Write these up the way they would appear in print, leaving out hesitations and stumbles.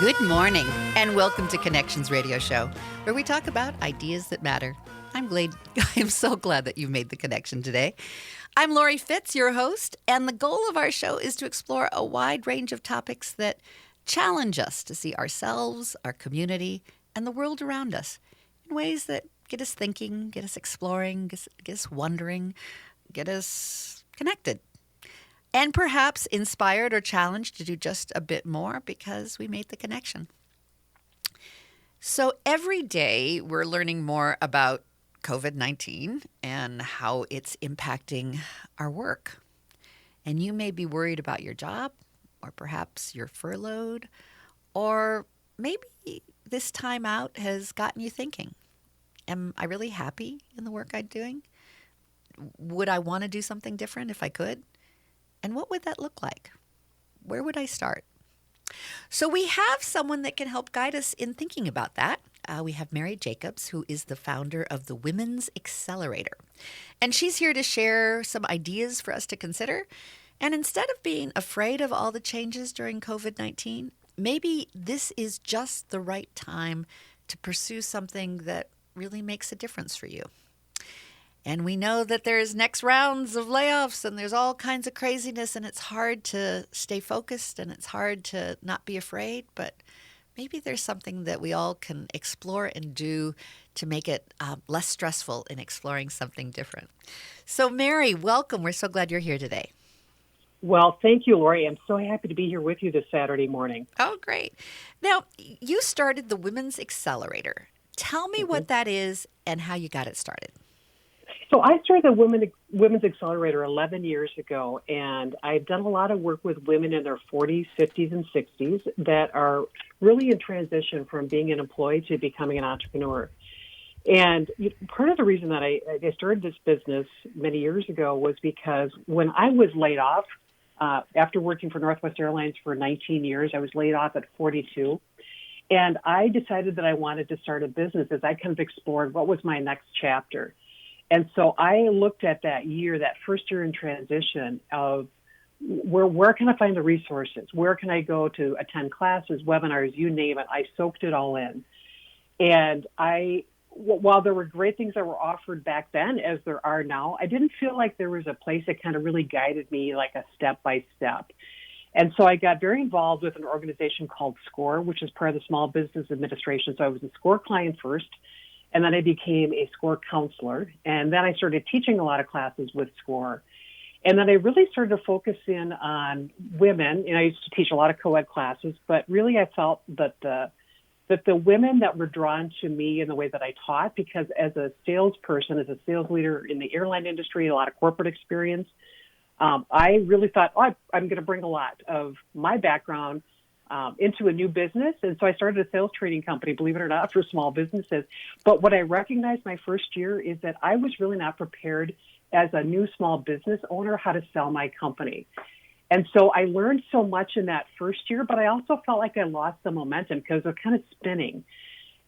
Good morning, and welcome to Connections Radio Show, where we talk about ideas that matter. I'm so glad that you've made the connection today. I'm Laurie Fitz, your host, and the goal of our show is to explore a wide range of topics that challenge us to see ourselves, our community, and the world around us in ways that get us thinking, get us exploring, get us wondering, get us connected. And perhaps inspired or challenged to do just a bit more because we made the connection. So every day we're learning more about COVID-19 and how it's impacting our work. And you may be worried about your job, or perhaps you're furloughed, or maybe this time out has gotten you thinking, am I really happy in the work I'm doing? Would I want to do something different if I could? And what would that look like? Where would I start? So we have someone that can help guide us in thinking about that. We have Mary Jacobs, who is the founder of the Women's Accelerator. And she's here to share some ideas for us to consider. And instead of being afraid of all the changes during COVID-19, maybe this is just the right time to pursue something that really makes a difference for you. And we know that there's next rounds of layoffs and there's all kinds of craziness, and it's hard to stay focused and it's hard to not be afraid. But maybe there's something that we all can explore and do to make it less stressful in exploring something different. So Mary, welcome. We're so glad you're here today. Well, thank you, Laurie. I'm so happy to be here with you this Saturday morning. Oh, great. Now, you started the Women's Accelerator. Tell me what that is and how you got it started. So I started the Women's Accelerator 11 years ago, and I've done a lot of work with women in their 40s, 50s, and 60s that are really in transition from being an employee to becoming an entrepreneur. And part of the reason that I started this business many years ago was because when I was laid off, after working for Northwest Airlines for 19 years, I was laid off at 42. And I decided that I wanted to start a business as I kind of explored what was my next chapter. And so I looked at that year, that first year in transition of where can I find the resources? Where can I go to attend classes, webinars, you name it? I soaked it all in. And while there were great things that were offered back then, as there are now, I didn't feel like there was a place that kind of really guided me like a step by step. And so I got very involved with an organization called SCORE, which is part of the Small Business Administration. So I was a SCORE client first. And then I became a SCORE counselor. And then I started teaching a lot of classes with SCORE. And then I really started to focus in on women. And I used to teach a lot of co-ed classes, but really I felt that the women that were drawn to me in the way that I taught, because as a salesperson, as a sales leader in the airline industry, a lot of corporate experience, I really thought, I'm going to bring a lot of my background into a new business. And so I started a sales training company, believe it or not, for small businesses. But what I recognized my first year is that I was really not prepared as a new small business owner how to sell my company. And so I learned so much in that first year, but I also felt like I lost the momentum because they're kind of spinning.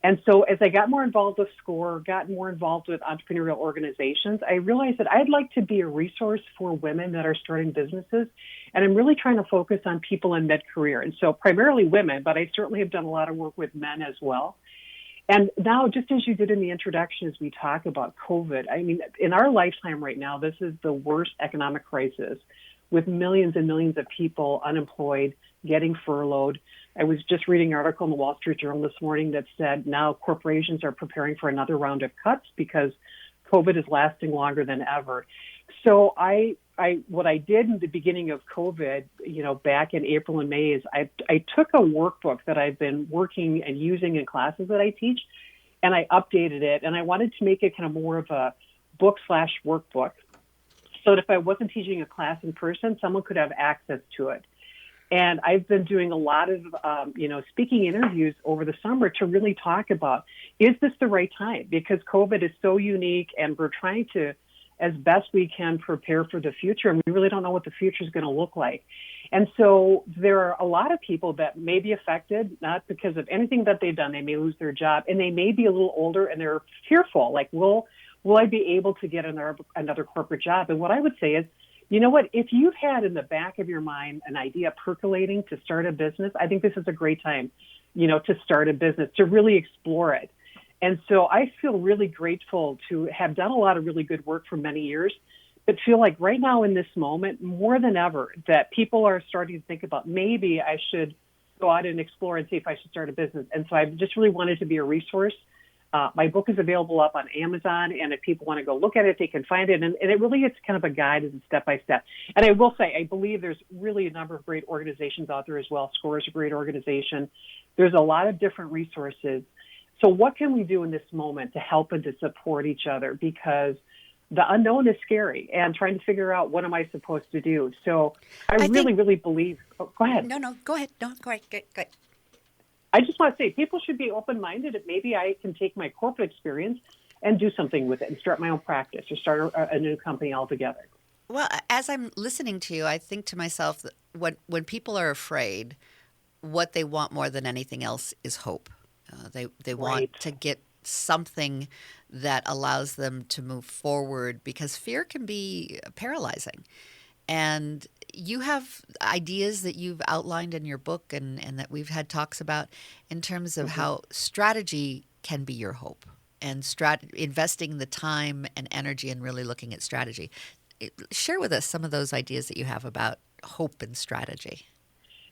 And so as I got more involved with SCORE, got more involved with entrepreneurial organizations, I realized that I'd like to be a resource for women that are starting businesses. And I'm really trying to focus on people in mid-career. And so primarily women, but I certainly have done a lot of work with men as well. And now, just as you did in the introduction, as we talk about COVID, I mean, in our lifetime right now, this is the worst economic crisis with millions and millions of people unemployed, getting furloughed. I was just reading an article in the Wall Street Journal this morning that said now corporations are preparing for another round of cuts because COVID is lasting longer than ever. So what I did in the beginning of COVID, back in April and May is I took a workbook that I've been working and using in classes that I teach, and I updated it, and I wanted to make it kind of more of a book/workbook so that if I wasn't teaching a class in person, someone could have access to it. And I've been doing a lot of, speaking interviews over the summer to really talk about, is this the right time? Because COVID is so unique and we're trying to, as best we can, prepare for the future. And we really don't know what the future is going to look like. And so there are a lot of people that may be affected, not because of anything that they've done. They may lose their job and they may be a little older and they're fearful, like, will I be able to get another corporate job? And what I would say is, you know what, if you've had in the back of your mind an idea percolating to start a business, I think this is a great time to start a business, to really explore it. And so I feel really grateful to have done a lot of really good work for many years, but feel like right now in this moment, more than ever, that people are starting to think about maybe I should go out and explore and see if I should start a business. And so I just really wanted to be a resource. My book is available up on Amazon, and if people want to go look at it, they can find it. And it really is kind of a guide and step-by-step. And I will say, I believe there's really a number of great organizations out there as well. SCORE is a great organization. There's a lot of different resources. So what can we do in this moment to help and to support each other? Because the unknown is scary, and trying to figure out what am I supposed to do. So I really believe. Oh, go ahead. No, go ahead. No, go ahead. Go ahead. I just want to say people should be open-minded that maybe I can take my corporate experience and do something with it and start my own practice or start a new company altogether. Well, as I'm listening to you, I think to myself that when people are afraid, what they want more than anything else is hope. They want to get something that allows them to move forward, because fear can be paralyzing. And you have ideas that you've outlined in your book and that we've had talks about in terms of how strategy can be your hope, and investing the time and energy and really looking at strategy. Share with us some of those ideas that you have about hope and strategy.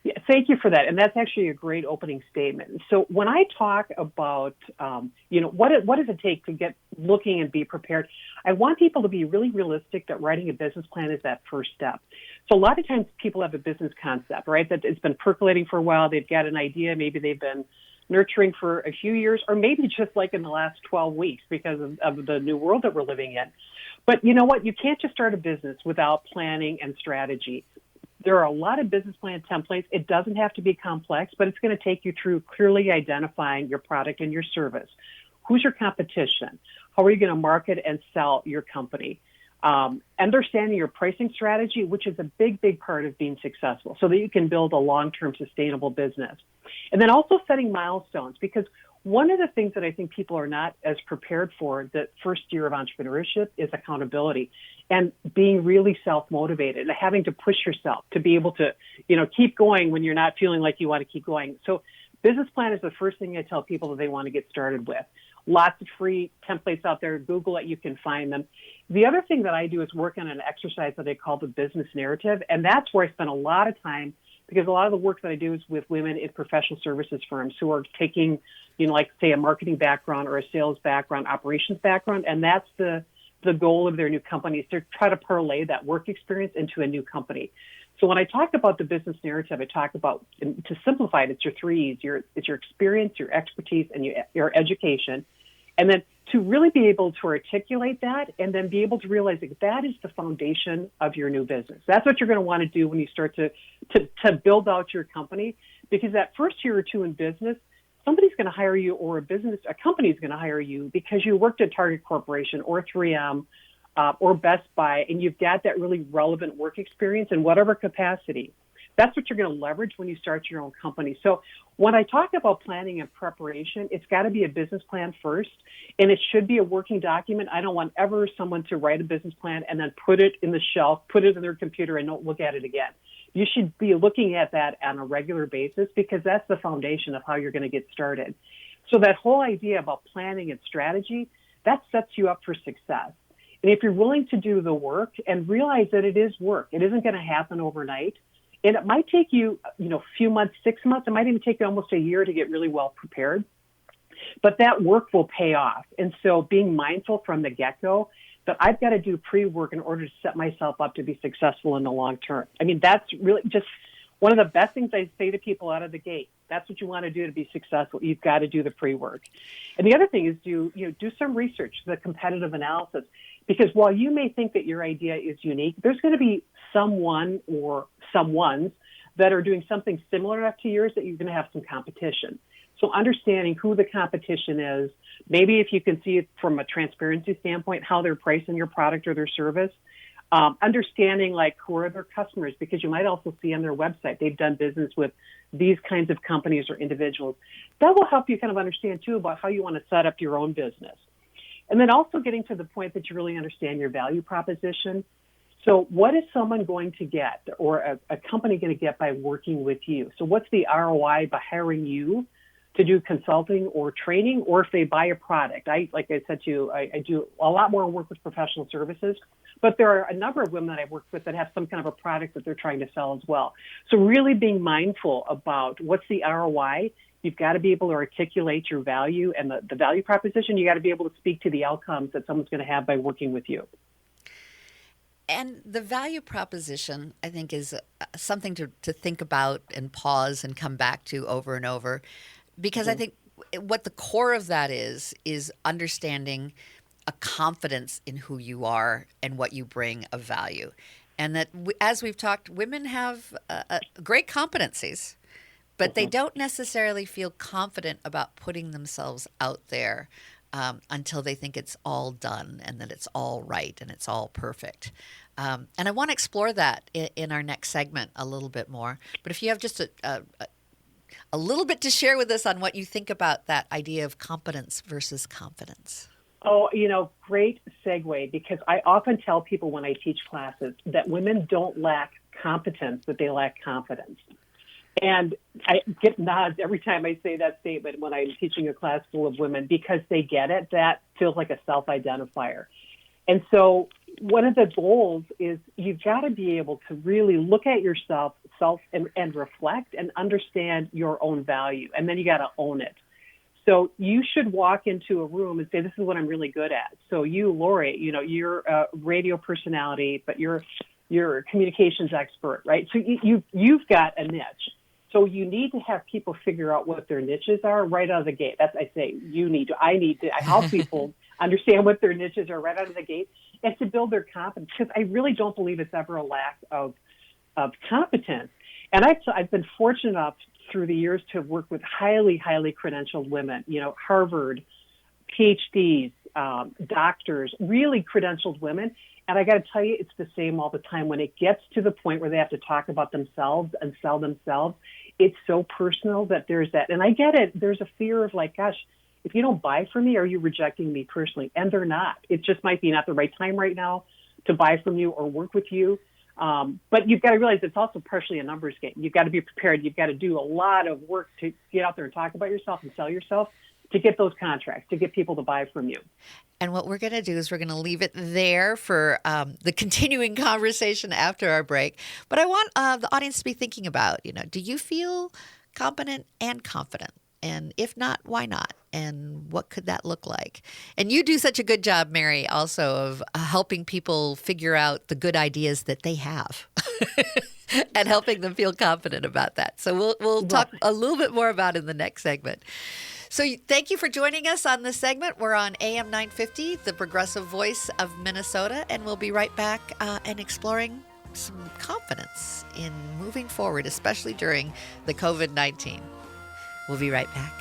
Yeah, thank you for that. And that's actually a great opening statement. So when I talk about, what does it take to get looking and be prepared, I want people to be really realistic that writing a business plan is that first step. So a lot of times people have a business concept, right, that it's been percolating for a while. They've got an idea. Maybe they've been nurturing for a few years, or maybe just like in the last 12 weeks because of the new world that we're living in. But you know what? You can't just start a business without planning and strategy. There are a lot of business plan templates. It doesn't have to be complex, but it's going to take you through clearly identifying your product and your service. Who's your competition? How are you going to market and sell your company? Understanding your pricing strategy, which is a big, big part of being successful, so that you can build a long-term sustainable business. And then also setting milestones, because one of the things that I think people are not as prepared for the first year of entrepreneurship is accountability and being really self-motivated and having to push yourself to be able to, keep going when you're not feeling like you want to keep going. So business plan is the first thing I tell people that they want to get started with. Lots of free templates out there. Google it, you can find them. The other thing that I do is work on an exercise that I call the business narrative. And that's where I spend a lot of time, because a lot of the work that I do is with women in professional services firms who are taking, like say a marketing background or a sales background, operations background, and that's the goal of their new company is to try to parlay that work experience into a new company. So when I talk about the business narrative, I talk about, to simplify it, it's your three E's. It's your experience, your expertise, and your education. And then to really be able to articulate that and then be able to realize that is the foundation of your new business. That's what you're going to want to do when you start to build out your company, because that first year or two in business, somebody's going to hire you, or a company is going to hire you because you worked at Target Corporation or 3M or Best Buy, and you've got that really relevant work experience in whatever capacity. That's what you're going to leverage when you start your own company. So when I talk about planning and preparation, it's got to be a business plan first, and it should be a working document. I don't want ever someone to write a business plan and then put it in the shelf, put it in their computer, and don't look at it again. You should be looking at that on a regular basis, because that's the foundation of how you're going to get started. So that whole idea about planning and strategy, that sets you up for success. And if you're willing to do the work and realize that it is work, it isn't going to happen overnight. And it might take you, a few months, 6 months. It might even take you almost a year to get really well prepared. But that work will pay off. And so being mindful from the get-go that I've got to do pre-work in order to set myself up to be successful in the long term. I mean, that's really just one of the best things I say to people out of the gate. That's what you want to do to be successful. You've got to do the pre-work. And the other thing is do some research, the competitive analysis. Because while you may think that your idea is unique, there's going to be someone or someones that are doing something similar enough to yours that you're going to have some competition. So understanding who the competition is, maybe if you can see it from a transparency standpoint, how they're pricing your product or their service, understanding who are their customers, because you might also see on their website they've done business with these kinds of companies or individuals. That will help you kind of understand, too, about how you want to set up your own business. And then also getting to the point that you really understand your value proposition. So what is someone going to get, or a company going to get by working with you? So what's the ROI by hiring you to do consulting or training, or if they buy a product. Like I said to you, I do a lot more work with professional services, but there are a number of women that I've worked with that have some kind of a product that they're trying to sell as well. So really being mindful about what's the ROI. You've got to be able to articulate your value and the value proposition. You got to be able to speak to the outcomes that someone's going to have by working with you. And the value proposition, I think, is something to think about and pause and come back to over and over. Because I think what the core of that is understanding a confidence in who you are and what you bring of value. And that, as we've talked, women have great competencies, but they don't necessarily feel confident about putting themselves out there until they think it's all done and that it's all right and it's all perfect. And I want to explore that in our next segment a little bit more. But if you have just a little bit to share with us on what you think about that idea of competence versus confidence. Oh, great segue, because I often tell people when I teach classes that women don't lack competence, but they lack confidence. And I get nods every time I say that statement when I'm teaching a class full of women, because they get it. That feels like a self-identifier. And so one of the goals is you've got to be able to really look at yourself and reflect and understand your own value. And then you got to own it. So you should walk into a room and say, this is what I'm really good at. So you, Laurie, you're a radio personality, but you're a communications expert, right? So you've got a niche. So you need to have people figure out what their niches are right out of the gate. That's, I say, I help people understand what their niches are right out of the gate, and to build their confidence, because I really don't believe it's ever a lack of competence. And I've been fortunate enough through the years to have worked with highly, highly credentialed women, Harvard, PhDs, doctors, really credentialed women. And I got to tell you, it's the same all the time. When it gets to the point where they have to talk about themselves and sell themselves, it's so personal that there's that. And I get it. There's a fear of like, gosh, if you don't buy from me, are you rejecting me personally? And they're not. It just might be not the right time right now to buy from you or work with you. But you've got to realize it's also partially a numbers game. You've got to be prepared. You've got to do a lot of work to get out there and talk about yourself and sell yourself to get those contracts, to get people to buy from you. And what we're going to do is we're going to leave it there for the continuing conversation after our break. But I want the audience to be thinking about, do you feel competent and confident? And if not, why not? And what could that look like? And you do such a good job, Mary, also of helping people figure out the good ideas that they have and helping them feel confident about that. So we'll talk a little bit more about it in the next segment. So thank you for joining us on this segment. We're on AM 950, the progressive voice of Minnesota, and we'll be right back and exploring some confidence in moving forward, especially during the COVID-19. We'll be right back.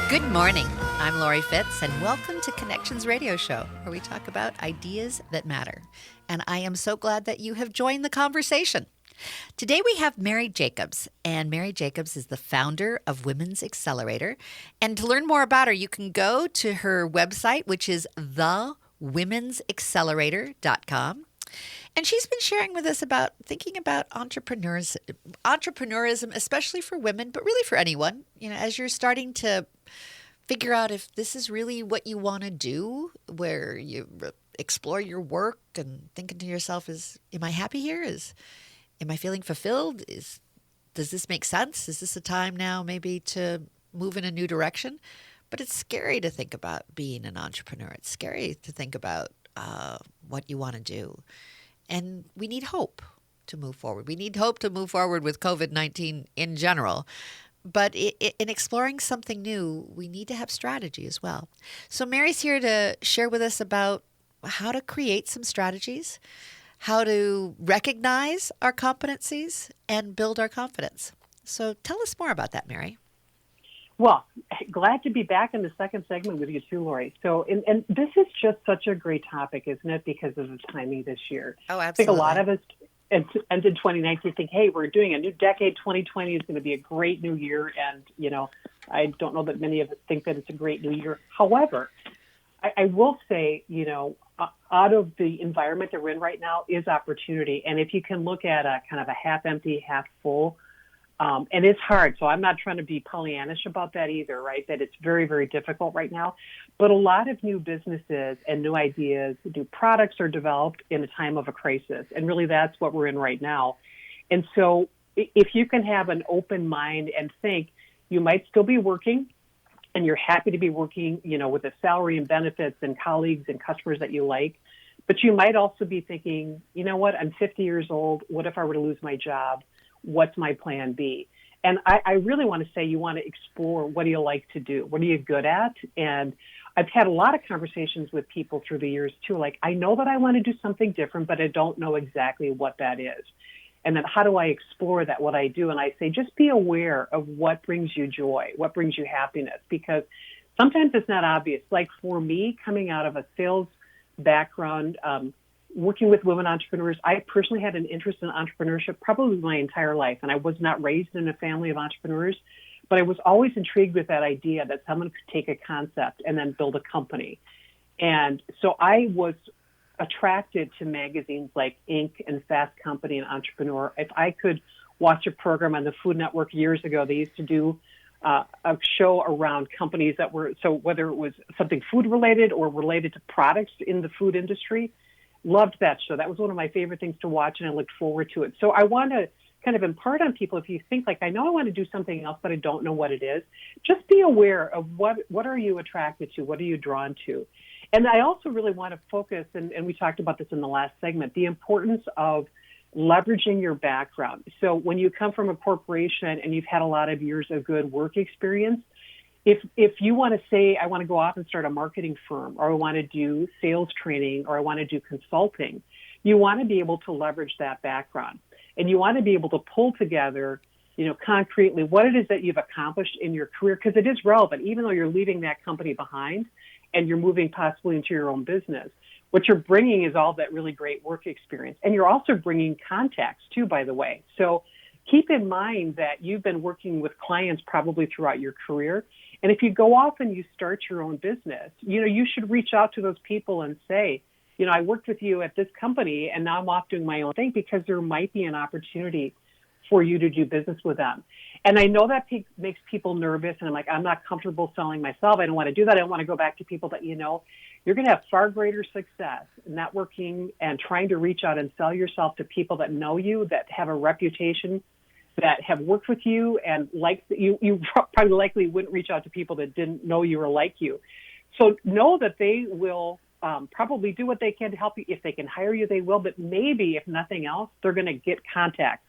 Good morning. I'm Laurie Fitz, and welcome to Connections Radio Show, where we talk about ideas that matter. And I am so glad that you have joined the conversation. Today we have Mary Jacobs, and Mary Jacobs is the founder of Women's Accelerator. And to learn more about her, you can go to her website, which is thewomensaccelerator.com. And she's been sharing with us about thinking about entrepreneurism, especially for women, but really for anyone. As you're starting to figure out if this is really what you want to do, where you explore your work and thinking to yourself, am I happy here? Am I feeling fulfilled? Does this make sense? Is this a time now maybe to move in a new direction? But it's scary to think about being an entrepreneur. It's scary to think about what you want to do. And we need hope to move forward. We need hope to move forward with COVID-19 in general. But in exploring something new, we need to have strategy as well. So Mary's here to share with us about how to create some strategies, how to recognize our competencies and build our confidence. So tell us more about that, Mary. Well, glad to be back in the second segment with you too, Laurie. So, and this is just such a great topic, isn't it? Because of the timing this year. Oh, absolutely. I think a lot of us ended 2019 think, hey, we're doing a new decade. 2020 is going to be a great new year. And, I don't know that many of us think that it's a great new year. However, I will say, out of the environment that we're in right now is opportunity. And if you can look at a kind of a half empty, half full, and it's hard. So I'm not trying to be Pollyannish about that either, right? That it's very, very difficult right now. But a lot of new businesses and new ideas, new products are developed in a time of a crisis. And really that's what we're in right now. And so if you can have an open mind and think you might still be working and you're happy to be working, with a salary and benefits and colleagues and customers that you like, but you might also be thinking, you know what, I'm 50 years old. What if I were to lose my job? What's my plan B? And I really want to say you want to explore what do you like to do? What are you good at? And I've had a lot of conversations with people through the years too, like, I know that I want to do something different, but I don't know exactly what that is. And then how do I explore that, what I do? And I say, just be aware of what brings you joy, what brings you happiness, because sometimes it's not obvious. Like for me, coming out of a sales background, working with women entrepreneurs, I personally had an interest in entrepreneurship probably my entire life. And I was not raised in a family of entrepreneurs, but I was always intrigued with that idea that someone could take a concept and then build a company. And so I was attracted to magazines like Inc. and Fast Company and Entrepreneur. If I could watch a program on the Food Network years ago, they used to do a show around companies that were, so whether it was something food related or related to products in the food industry, loved that show. That was one of my favorite things to watch, and I looked forward to it. So I want to kind of impart on people, if you think like, I know I want to do something else, but I don't know what it is, just be aware of what are you attracted to? What are you drawn to? And I also really want to focus, and we talked about this in the last segment, the importance of leveraging your background. So when you come from a corporation and you've had a lot of years of good work experience, if you want to say, I want to go off and start a marketing firm, or I want to do sales training, or I want to do consulting, you want to be able to leverage that background. And you want to be able to pull together, concretely what it is that you've accomplished in your career, because it is relevant, even though you're leaving that company behind and you're moving possibly into your own business. What you're bringing is all that really great work experience. And you're also bringing contacts too, by the way. So keep in mind that you've been working with clients probably throughout your career. And if you go off and you start your own business, you should reach out to those people and say, I worked with you at this company and now I'm off doing my own thing, because there might be an opportunity for you to do business with them. And I know that makes people nervous. And I'm like, I'm not comfortable selling myself. I don't want to do that. I don't want to go back to people that, you're going to have far greater success networking and trying to reach out and sell yourself to people that know you, that have a reputation, that have worked with you, and like you probably likely wouldn't reach out to people that didn't know you or like you. So know that they will probably do what they can to help you. If they can hire you, they will. But maybe, if nothing else, they're going to get contacts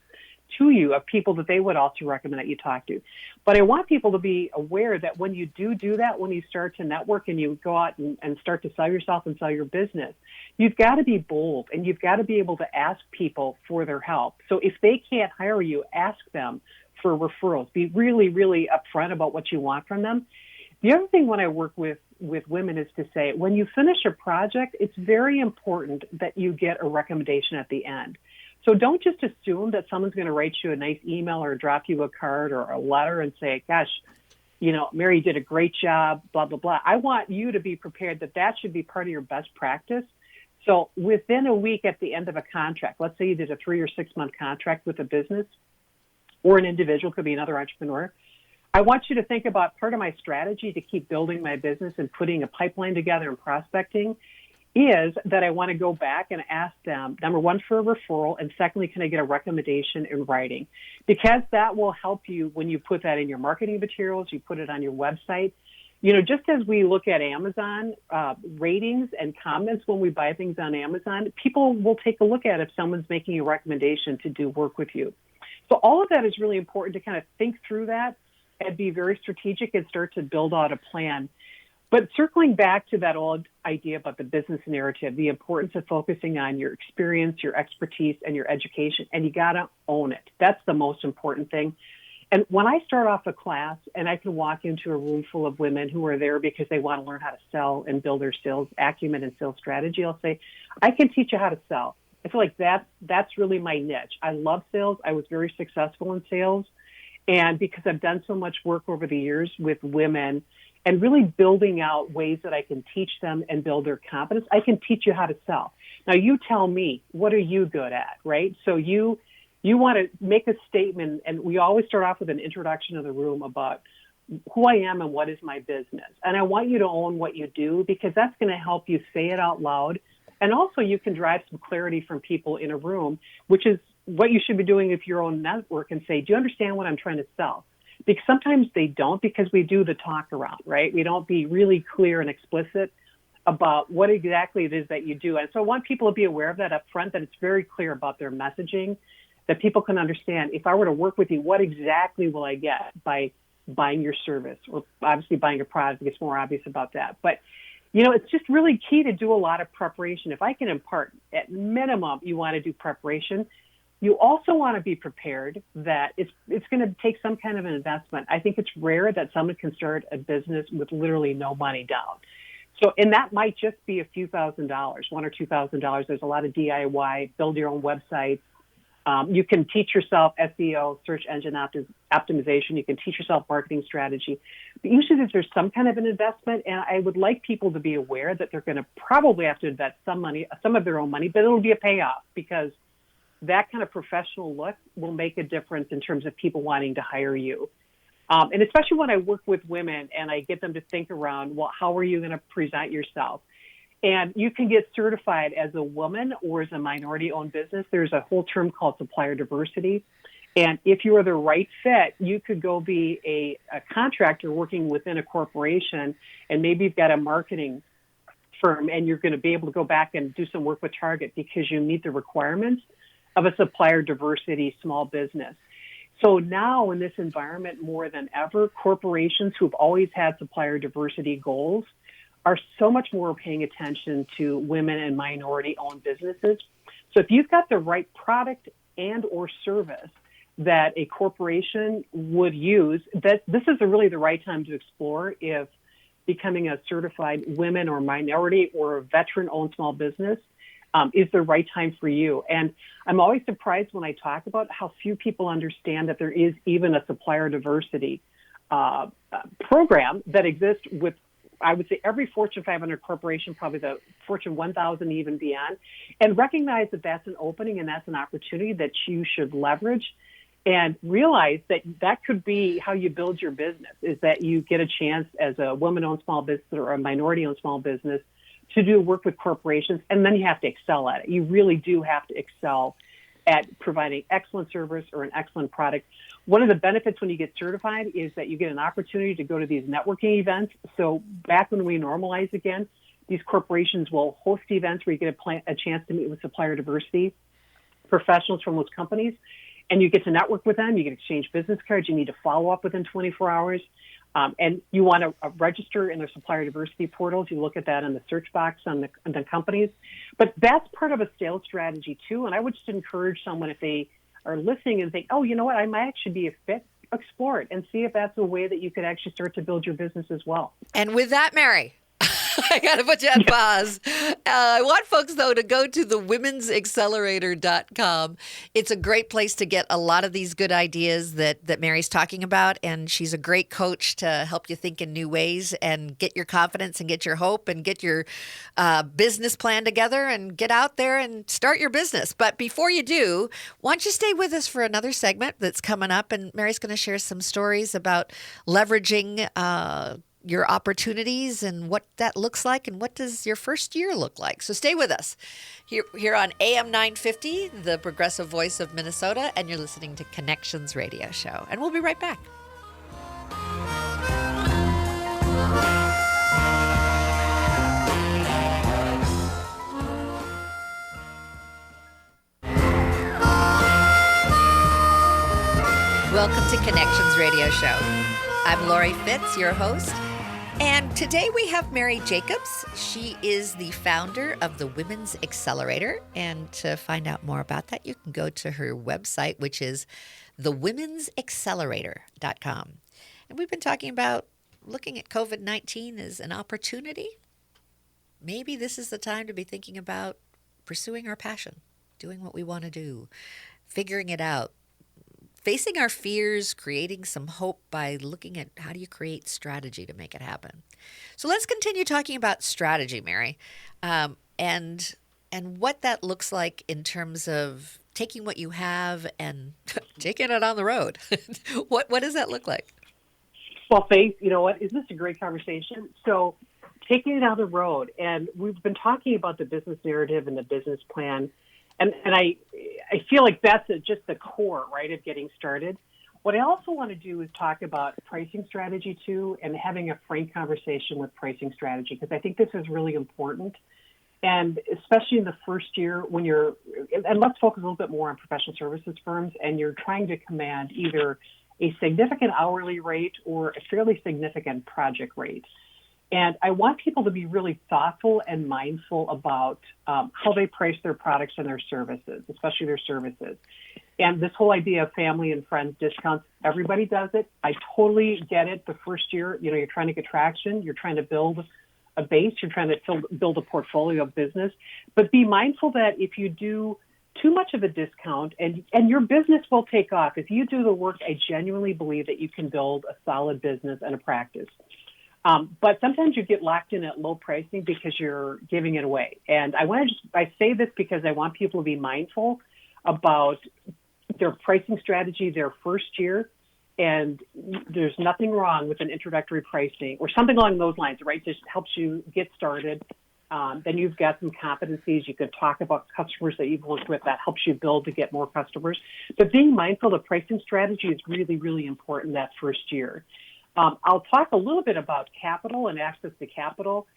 to you of people that they would also recommend that you talk to. But I want people to be aware that when you do that, when you start to network and you go out and start to sell yourself and sell your business, you've got to be bold and you've got to be able to ask people for their help. So if they can't hire you, ask them for referrals. Be really, really upfront about what you want from them. The other thing when I work with women is to say, when you finish a project, it's very important that you get a recommendation at the end. So don't just assume that someone's going to write you a nice email or drop you a card or a letter and say, gosh, Mary did a great job, blah, blah, blah. I want you to be prepared that should be part of your best practice. So within a week at the end of a contract, let's say you did a 3 or 6 month contract with a business or an individual, could be another entrepreneur. I want you to think about part of my strategy to keep building my business and putting a pipeline together and prospecting is that I want to go back and ask them, number one, for a referral, and secondly, can I get a recommendation in writing? Because that will help you when you put that in your marketing materials, you put it on your website. Just as we look at Amazon ratings and comments when we buy things on Amazon, people will take a look at if someone's making a recommendation to do work with you. So all of that is really important to kind of think through that and be very strategic and start to build out a plan. But circling back to that old idea about the business narrative, the importance of focusing on your experience, your expertise, and your education, and you got to own it. That's the most important thing. And when I start off a class and I can walk into a room full of women who are there because they want to learn how to sell and build their sales acumen and sales strategy, I'll say, I can teach you how to sell. I feel like that's really my niche. I love sales. I was very successful in sales. And because I've done so much work over the years with women and really building out ways that I can teach them and build their confidence. I can teach you how to sell. Now, you tell me, what are you good at, right? So you want to make a statement, and we always start off with an introduction of the room about who I am and what is my business. And I want you to own what you do, because that's going to help you say it out loud. And also you can drive some clarity from people in a room, which is what you should be doing if your own network, and say, do you understand what I'm trying to sell? Because sometimes they don't, because we do the talk around, right? We don't be really clear and explicit about what exactly it is that you do. And so I want people to be aware of that up front, that it's very clear about their messaging, that people can understand, if I were to work with you, what exactly will I get by buying your service, or obviously buying a product. It gets more obvious about that. But, it's just really key to do a lot of preparation. If I can impart, at minimum, you want to do preparation. You also want to be prepared that it's going to take some kind of an investment. I think it's rare that someone can start a business with literally no money down. So, and that might just be a few $1,000, $1,000 or $2,000. There's a lot of DIY, build your own websites. You can teach yourself SEO, search engine optimization. You can teach yourself marketing strategy. But usually there's some kind of an investment, and I would like people to be aware that they're going to probably have to invest some of their own money, but it'll be a payoff, because that kind of professional look will make a difference in terms of people wanting to hire you. And especially when I work with women and I get them to think around, well, how are you going to present yourself? And you can get certified as a woman or as a minority-owned business. There's a whole term called supplier diversity. And if you are the right fit, you could go be a contractor working within a corporation, and maybe you've got a marketing firm, and you're going to be able to go back and do some work with Target because you meet the requirements of a supplier diversity small business. So now in this environment, more than ever, corporations who've always had supplier diversity goals are so much more paying attention to women and minority-owned businesses. So if you've got the right product and or service that a corporation would use, that this is really the right time to explore if becoming a certified women or minority or a veteran-owned small business is the right time for you. And I'm always surprised when I talk about how few people understand that there is even a supplier diversity program that exists with, I would say, every Fortune 500 corporation, probably the Fortune 1000, even beyond, and recognize that that's an opening and that's an opportunity that you should leverage, and realize that that could be how you build your business, is that you get a chance as a woman-owned small business or a minority-owned small business to do work with corporations, and then you have to excel at it. You really do have to excel at providing excellent service or an excellent product. One of the benefits when you get certified is that you get an opportunity to go to these networking events. So back when we normalize again, these corporations will host events where you get a chance to meet with supplier diversity professionals from those companies, and you get to network with them. You get exchange business cards. You need to follow up within 24 hours. And you want to register in their supplier diversity portals. You look at that in the search box on the companies. But that's part of a sales strategy, too. And I would just encourage someone, if they are listening and think, oh, you know what, I might actually be a fit, explore it and see if that's a way that you could actually start to build your business as well. And with that, Mary, I got to put you on pause. I want folks, though, to go to the womensaccelerator.com. It's a great place to get a lot of these good ideas that Mary's talking about, and she's a great coach to help you think in new ways and get your confidence and get your hope and get your business plan together and get out there and start your business. But before you do, why don't you stay with us for another segment that's coming up, and Mary's going to share some stories about leveraging your opportunities and what that looks like, and what does your first year look like. So stay with us here on AM 950, the progressive voice of Minnesota, and you're listening to Connections Radio Show. And we'll be right back. Welcome to Connections Radio Show. I'm Laurie Fitz, your host. And today we have Mary Jacobs. She is the founder of the Women's Accelerator. And to find out more about that, you can go to her website, which is thewomensaccelerator.com. And we've been talking about looking at COVID-19 as an opportunity. Maybe this is the time to be thinking about pursuing our passion, doing what we want to do, figuring it out, facing our fears, creating some hope by looking at how do you create strategy to make it happen. So let's continue talking about strategy, Mary, and what that looks like in terms of taking what you have and taking it on the road. What does that look like? Well, Faith, you know what? Isn't this a great conversation? So taking it on the road, and we've been talking about the business narrative and the business plan, and I feel like that's just the core, right, of getting started. What I also want to do is talk about pricing strategy, too, and having a frank conversation with pricing strategy, because I think this is really important. And especially in the first year when and let's focus a little bit more on professional services firms, and you're trying to command either a significant hourly rate or a fairly significant project rate. And I want people to be really thoughtful and mindful about how they price their products and their services, especially their services. And this whole idea of family and friends discounts, everybody does it. I totally get it. The first year, you're trying to get traction. You're trying to build a base. You're trying to build a portfolio of business. But be mindful that if you do too much of a discount, and your business will take off. If you do the work, I genuinely believe that you can build a solid business and a practice. But sometimes you get locked in at low pricing because you're giving it away. And I say this because I want people to be mindful about their pricing strategy their first year. And there's nothing wrong with an introductory pricing or something along those lines, right? Just helps you get started. Then you've got some competencies. You could talk about customers that you've worked with. That helps you build to get more customers. But being mindful of pricing strategy is really, really important that first year. I'll talk a little bit about capital and access to capital.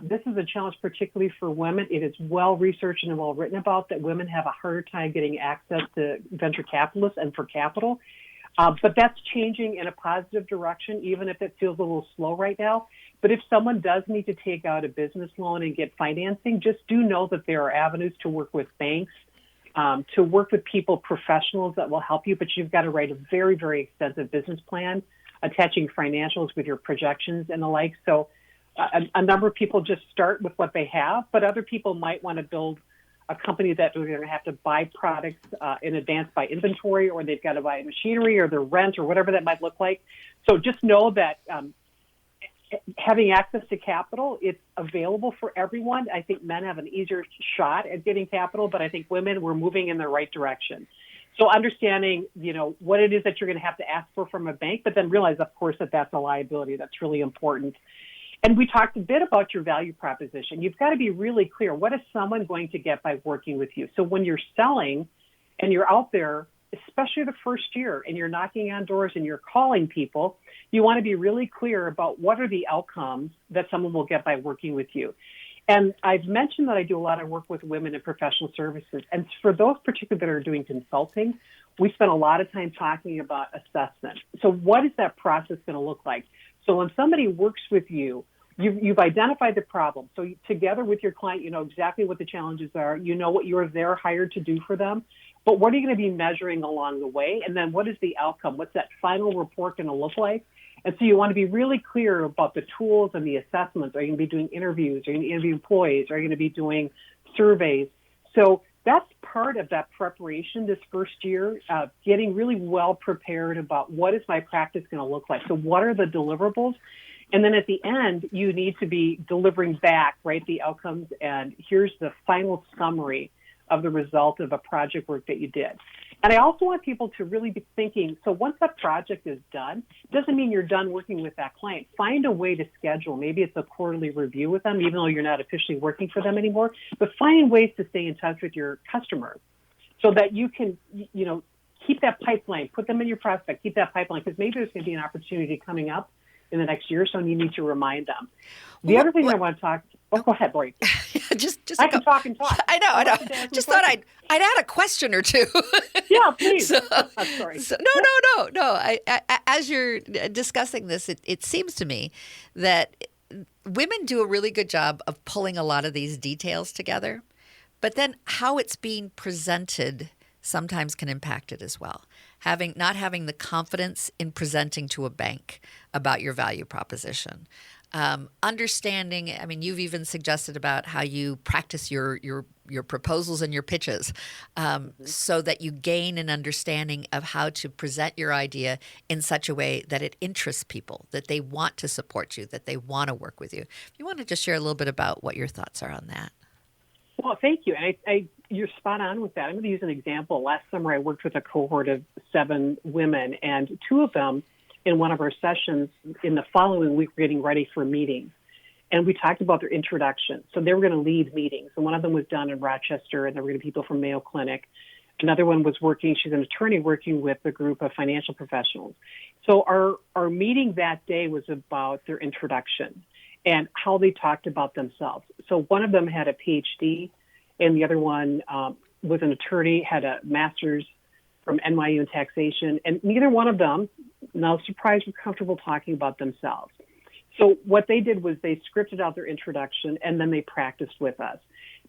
This is a challenge particularly for women. It is well researched and well written about that women have a harder time getting access to venture capitalists and for capital. But that's changing in a positive direction, even if it feels a little slow right now. But if someone does need to take out a business loan and get financing, just do know that there are avenues to work with banks, to work with people, professionals that will help you. But you've got to write a very, very extensive business plan, attaching financials with your projections and the like. So a number of people just start with what they have, but other people might want to build a company that they're going to have to buy products in advance by inventory, or they've got to buy machinery or their rent or whatever that might look like. So just know that having access to capital, it's available for everyone. I think men have an easier shot at getting capital, but I think women, we're moving in the right direction. So understanding, what it is that you're going to have to ask for from a bank, but then realize, of course, that that's a liability. That's really important. And we talked a bit about your value proposition. You've got to be really clear. What is someone going to get by working with you? So when you're selling and you're out there, especially the first year, and you're knocking on doors and you're calling people, you want to be really clear about what are the outcomes that someone will get by working with you. And I've mentioned that I do a lot of work with women in professional services. And for those particularly that are doing consulting, we spend a lot of time talking about assessment. So what is that process going to look like? So when somebody works with you, you've identified the problem. So together with your client, you know exactly what the challenges are. You know what you're there hired to do for them. But what are you going to be measuring along the way? And then what is the outcome? What's that final report going to look like? And so you want to be really clear about the tools and the assessments. Are you going to be doing interviews? Are you going to interview employees? Are you going to be doing surveys? So that's part of that preparation this first year, getting really well prepared about what is my practice going to look like. So what are the deliverables? And then at the end, you need to be delivering back, right, the outcomes. And here's the final summary of the result of a project work that you did. And I also want people to really be thinking, so once that project is done, doesn't mean you're done working with that client. Find a way to schedule. Maybe it's a quarterly review with them, even though you're not officially working for them anymore. But find ways to stay in touch with your customers so that you can, keep that pipeline, put them in your prospect, keep that pipeline, because maybe there's going to be an opportunity coming up in the next year or so, and you need to remind them. The other thing I want to talk. Oh, go ahead, Laurie. just I can talk and talk. I know. Just thought I'd add a question or two. Yeah, please. Sorry. No. As you're discussing this, it seems to me that women do a really good job of pulling a lot of these details together, but then how it's being presented sometimes can impact it as well. Not having the confidence in presenting to a bank about your value proposition. Understanding. I mean, you've even suggested about how you practice your proposals and your pitches, so that you gain an understanding of how to present your idea in such a way that it interests people, that they want to support you, that they want to work with you. If you want to just share a little bit about what your thoughts are on that. Well, thank you. And you're spot on with that. I'm going to use an example. Last summer, I worked with a cohort of 7 women, and 2 of them in one of our sessions in the following week were getting ready for meetings. And we talked about their introduction. So they were going to lead meetings. And one of them was done in Rochester, and there were going to be people from Mayo Clinic. Another one was she's an attorney working with a group of financial professionals. So our meeting that day was about their introduction and how they talked about themselves. So one of them had a PhD, and the other one was an attorney, had a master's from NYU in taxation, and neither one of them, no surprise, were comfortable talking about themselves. So what they did was they scripted out their introduction, and then they practiced with us,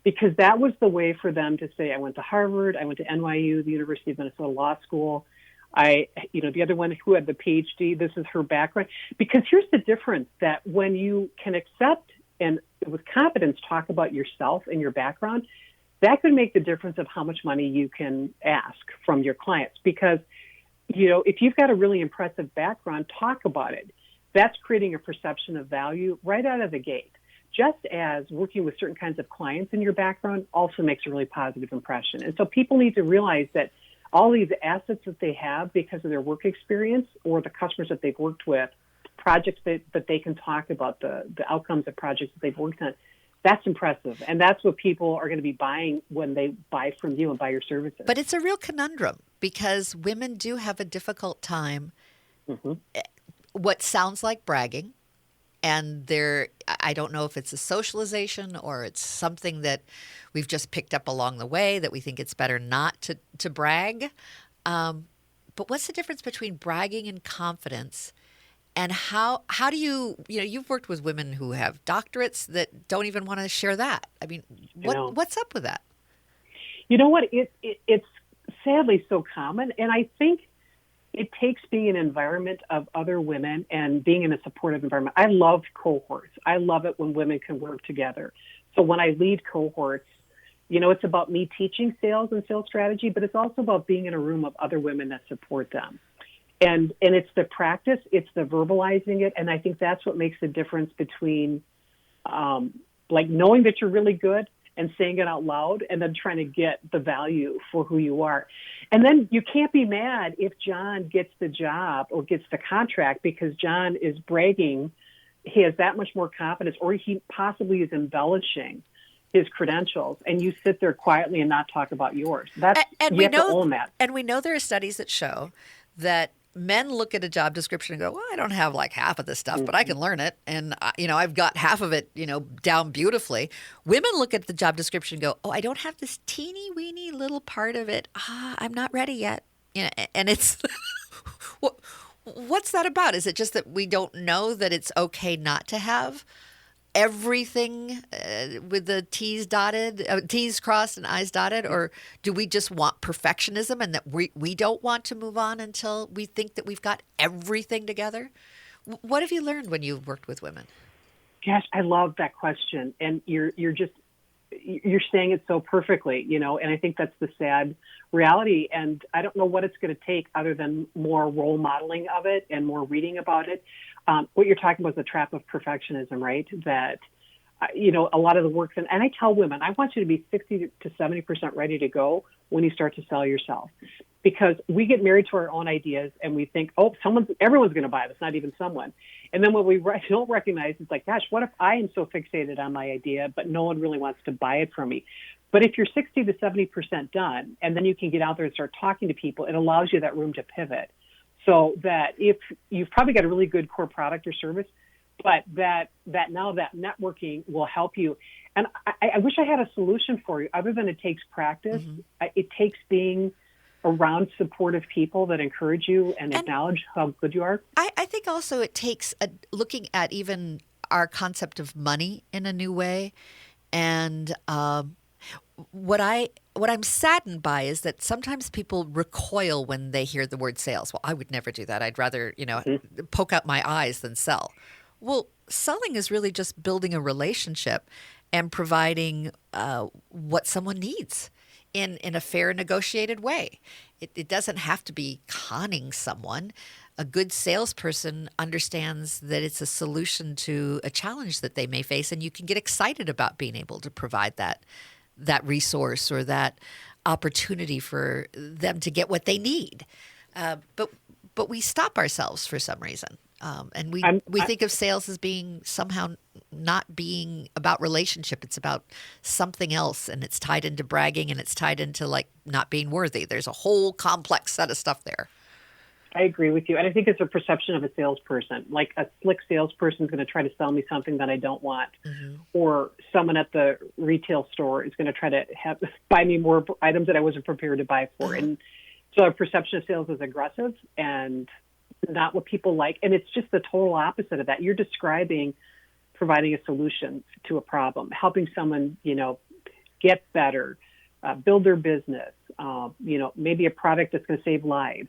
because that was the way for them to say, I went to Harvard, I went to NYU, the University of Minnesota Law School. The other one who had the PhD, this is her background. Because here's the difference, that when you can accept and with confidence talk about yourself and your background, that could make the difference of how much money you can ask from your clients. Because, if you've got a really impressive background, talk about it. That's creating a perception of value right out of the gate. Just as working with certain kinds of clients in your background also makes a really positive impression. And so people need to realize that all these assets that they have because of their work experience or the customers that they've worked with, projects that they can talk about, the outcomes of projects that they've worked on, that's impressive. And that's what people are going to be buying when they buy from you and buy your services. But it's a real conundrum, because women do have a difficult time, what sounds like bragging. And I don't know if it's a socialization or it's something that we've just picked up along the way, that we think it's better not to brag. But what's the difference between bragging and confidence? And how do you've worked with women who have doctorates that don't even want to share that. I mean, what's up with that? You know what? It's sadly so common. And I think it takes being in an environment of other women and being in a supportive environment. I love cohorts. I love it when women can work together. So when I lead cohorts, it's about me teaching sales and sales strategy, but it's also about being in a room of other women that support them. And it's the practice, it's the verbalizing it. And I think that's what makes the difference between knowing that you're really good and saying it out loud, and then trying to get the value for who you are. And then you can't be mad if John gets the job or gets the contract because John is bragging, he has that much more confidence, or he possibly is embellishing his credentials, and you sit there quietly and not talk about yours. You have to own that. And we know there are studies that show that men look at a job description and go, well, I don't have like half of this stuff, but I can learn it. And, I've got half of it, down beautifully. Women look at the job description and go, oh, I don't have this teeny weeny little part of it. I'm not ready yet. And it's, what's that about? Is it just that we don't know that it's okay not to have everything with the T's crossed and I's dotted? Or do we just want perfectionism and that we don't want to move on until we think that we've got everything together? What have you learned when you've worked with women? Gosh, I love that question. And you're saying it so perfectly, and I think that's the sad reality. And I don't know what it's going to take other than more role modeling of it and more reading about it. What you're talking about is the trap of perfectionism, right? That, a lot of the work, and I tell women, I want you to be 60 to 70% ready to go when you start to sell yourself. Because we get married to our own ideas and we think, everyone's going to buy this, not even someone. And then what we don't recognize is like, gosh, what if I am so fixated on my idea, but no one really wants to buy it from me? But if you're 60 to 70% done, and then you can get out there and start talking to people, it allows you that room to pivot. So that if you've probably got a really good core product or service, but that now that networking will help you. And I wish I had a solution for you other than it takes practice. It takes being around supportive people that encourage you and acknowledge how good you are. I think also it takes looking at even our concept of money in a new way. And what I'm saddened by is that sometimes people recoil when they hear the word sales. Well, I would never do that. I'd rather, poke out my eyes than sell. Well, selling is really just building a relationship and providing what someone needs in a fair, negotiated way. It doesn't have to be conning someone. A good salesperson understands that it's a solution to a challenge that they may face, and you can get excited about being able to provide that resource or that opportunity for them to get what they need. But we stop ourselves for some reason. And we think of sales as being somehow not being about relationship. It's about something else, and it's tied into bragging, and it's tied into like not being worthy. There's a whole complex set of stuff there. I agree with you. And I think it's a perception of a salesperson. Like a slick salesperson is going to try to sell me something that I don't want. Mm-hmm. Or someone at the retail store is going to try to buy me more items that I wasn't prepared to buy for. Mm-hmm. And so our perception of sales is aggressive and not what people like. And it's just the total opposite of that. You're describing providing a solution to a problem, helping someone, get better, build their business, maybe a product that's going to save lives.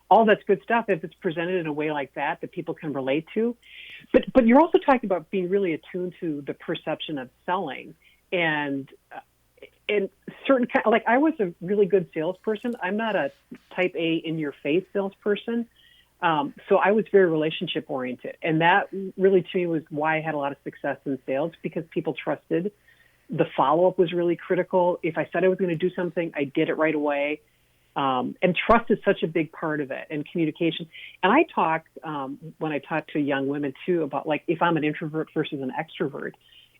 All that's good stuff if it's presented in a way like that people can relate to. But you're also talking about being really attuned to the perception of selling and certain kind. Like I was a really good salesperson. I'm not a type A in your face salesperson. So I was very relationship oriented, and that really to me was why I had a lot of success in sales, because people trusted. The follow up was really critical. If I said I was going to do something, I did it right away. And trust is such a big part of it, and communication. And I talk, when I talk to young women too, about like if I'm an introvert versus an extrovert.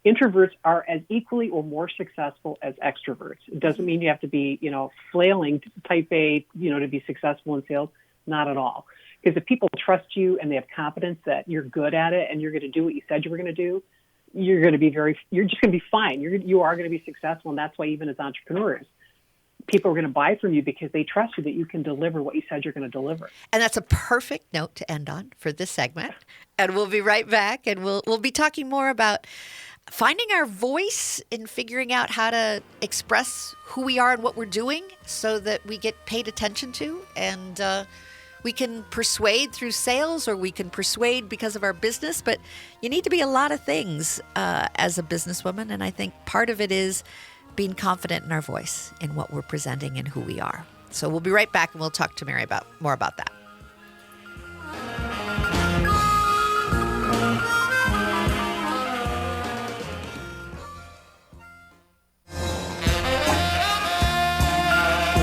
Introverts are as equally or more successful as extroverts. It doesn't mean you have to be, flailing type A, to be successful in sales. Not at all. Because if people trust you and they have confidence that you're good at it and you're going to do what you said you were going to do, you're just going to be fine. You are going to be successful. And that's why even as entrepreneurs, people are going to buy from you because they trust you that you can deliver what you said you're going to deliver. And that's a perfect note to end on for this segment. And we'll be right back, and we'll be talking more about finding our voice in figuring out how to express who we are and what we're doing so that we get paid attention to, and we can persuade through sales, or we can persuade because of our business. But you need to be a lot of things as a businesswoman, and I think part of it is being confident in our voice, in what we're presenting and who we are. So we'll be right back, and we'll talk to Mary more about that.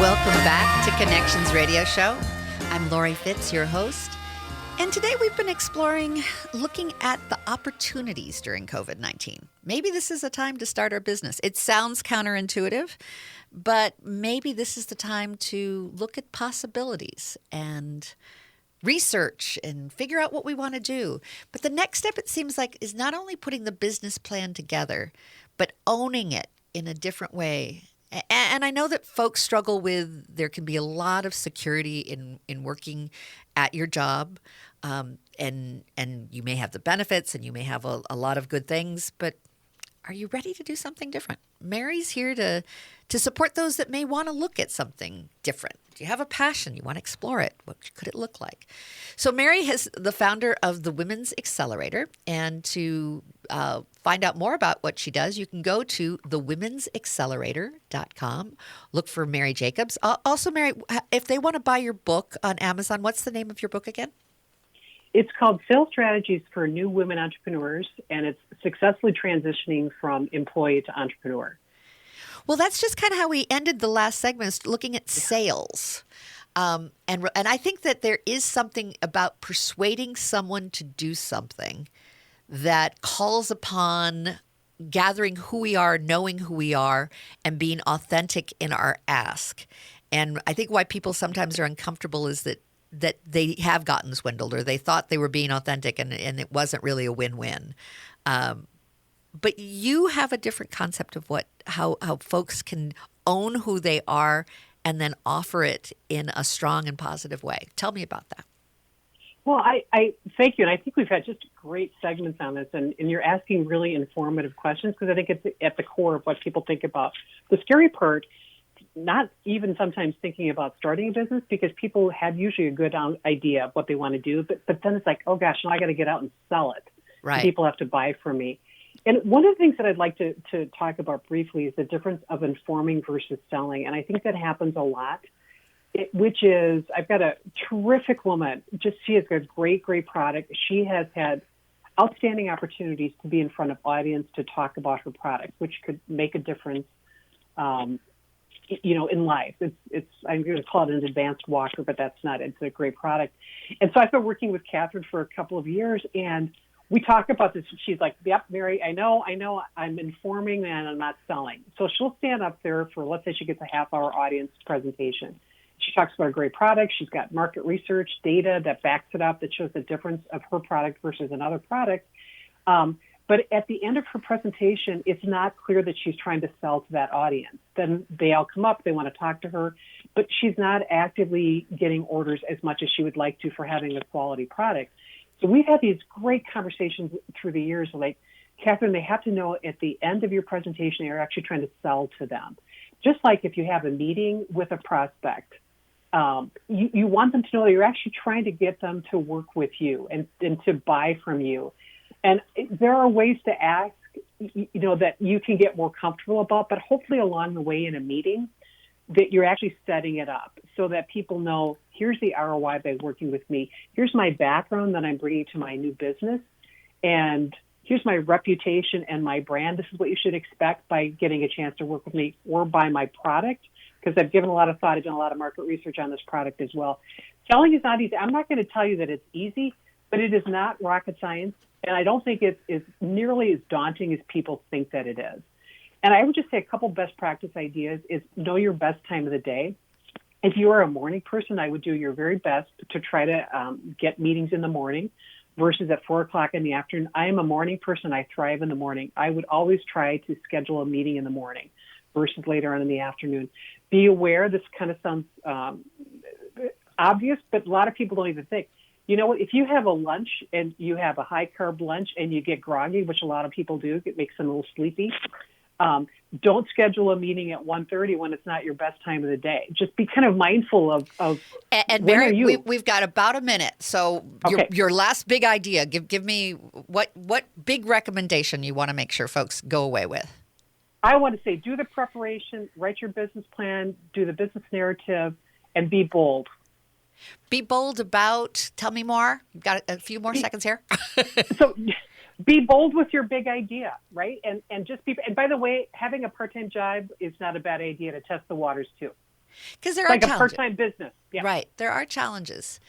Welcome back to Connections Radio Show. I'm Laurie Fitz, your host. And today we've been looking at the opportunities during COVID-19. Maybe this is a time to start our business. It sounds counterintuitive, but maybe this is the time to look at possibilities and research and figure out what we want to do. But the next step, it seems like, is not only putting the business plan together, but owning it in a different way. And I know that folks struggle with, there can be a lot of security in working at your job, and you may have the benefits and you may have a lot of good things, but are you ready to do something different? Mary's here to support those that may want to look at something different. Do you have a passion? You want to explore it? What could it look like? So Mary is the founder of the Women's Accelerator, and to find out more about what she does, you can go to thewomensaccelerator.com. Look for Mary Jacobs. Also, Mary, if they want to buy your book on Amazon, what's the name of your book again? It's called Sales Strategies for New Women Entrepreneurs, and it's successfully transitioning from employee to entrepreneur. Well, that's just kind of how we ended the last segment, looking at sales. And I think that there is something about persuading someone to do something that calls upon gathering who we are, knowing who we are, and being authentic in our ask. And I think why people sometimes are uncomfortable is that they have gotten swindled, or they thought they were being authentic and it wasn't really a win-win. But you have a different concept of how folks can own who they are and then offer it in a strong and positive way. Tell me about that. Well, I thank you. And I think we've had just great segments on this, and you're asking really informative questions, because I think it's at the core of what people think about. The scary part, not even sometimes thinking about starting a business, because people have usually a good idea of what they want to do, but then it's like, oh gosh, now I got to get out and sell it. Right. People have to buy from me. And one of the things that I'd like to talk about briefly is the difference of informing versus selling. And I think that happens a lot, which is I've got a terrific woman. She has got great product. She has had outstanding opportunities to be in front of audience to talk about her product, which could make a difference, in life. I'm going to call it an advanced walker, but that's not it. It's a great product. And so I've been working with Catherine for a couple of years, and we talk about this. She's like, yep, Mary, I know, I'm informing and I'm not selling. So she'll stand up there for, let's say she gets a half-hour audience presentation. She talks about a great product. She's got market research data that backs it up, that shows the difference of her product versus another product. But at the end of her presentation, it's not clear that she's trying to sell to that audience. Then they all come up, they want to talk to her, but she's not actively getting orders as much as she would like to for having a quality product. So we've had these great conversations through the years, like, Catherine, they have to know at the end of your presentation, you're actually trying to sell to them. Just like if you have a meeting with a prospect, you want them to know that you're actually trying to get them to work with you and to buy from you. And there are ways to ask, that you can get more comfortable about, but hopefully along the way in a meeting that you're actually setting it up so that people know, here's the ROI by working with me. Here's my background that I'm bringing to my new business. And here's my reputation and my brand. This is what you should expect by getting a chance to work with me or buy my product, because I've given a lot of thought. I've done a lot of market research on this product as well. Selling is not easy. I'm not going to tell you that it's easy, but it is not rocket science. And I don't think it's nearly as daunting as people think that it is. And I would just say a couple best practice ideas is know your best time of the day. If you are a morning person, I would do your very best to try to get meetings in the morning versus at 4 o'clock in the afternoon. I am a morning person. I thrive in the morning. I would always try to schedule a meeting in the morning versus later on in the afternoon. Be aware, this kind of sounds obvious, but a lot of people don't even think. You know what? If you have a lunch and you have a high-carb lunch and you get groggy, which a lot of people do, it makes them a little sleepy, don't schedule a meeting at 1:30 when it's not your best time of the day. Just be kind of mindful of and when Mary, are you? we've got about a minute. So Okay. your last big idea, give me what big recommendation you want to make sure folks go away with. I want to say do the preparation, write your business plan, do the business narrative, and be bold. Be bold about, tell me more. You've got a few more seconds here. So be bold with your big idea, right? And just be, and by the way, having a part-time job is not a bad idea to test the waters too. Because there are like challenges. a part-time business. Yeah. Right. There are challenges.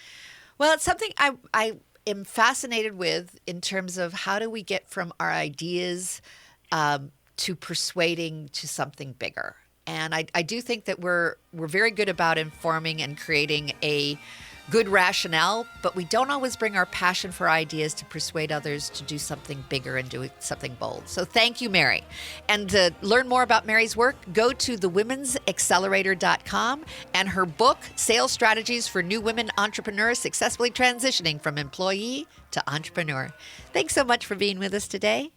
Well, it's something I am fascinated with in terms of how do we get from our ideas to persuading to something bigger. And I do think that we're very good about informing and creating a good rationale, but we don't always bring our passion for ideas to persuade others to do something bigger and do something bold. So thank you, Mary. And to learn more about Mary's work, go to thewomensaccelerator.com and her book, Sales Strategies for New Women Entrepreneurs Successfully Transitioning from Employee to Entrepreneur. Thanks so much for being with us today.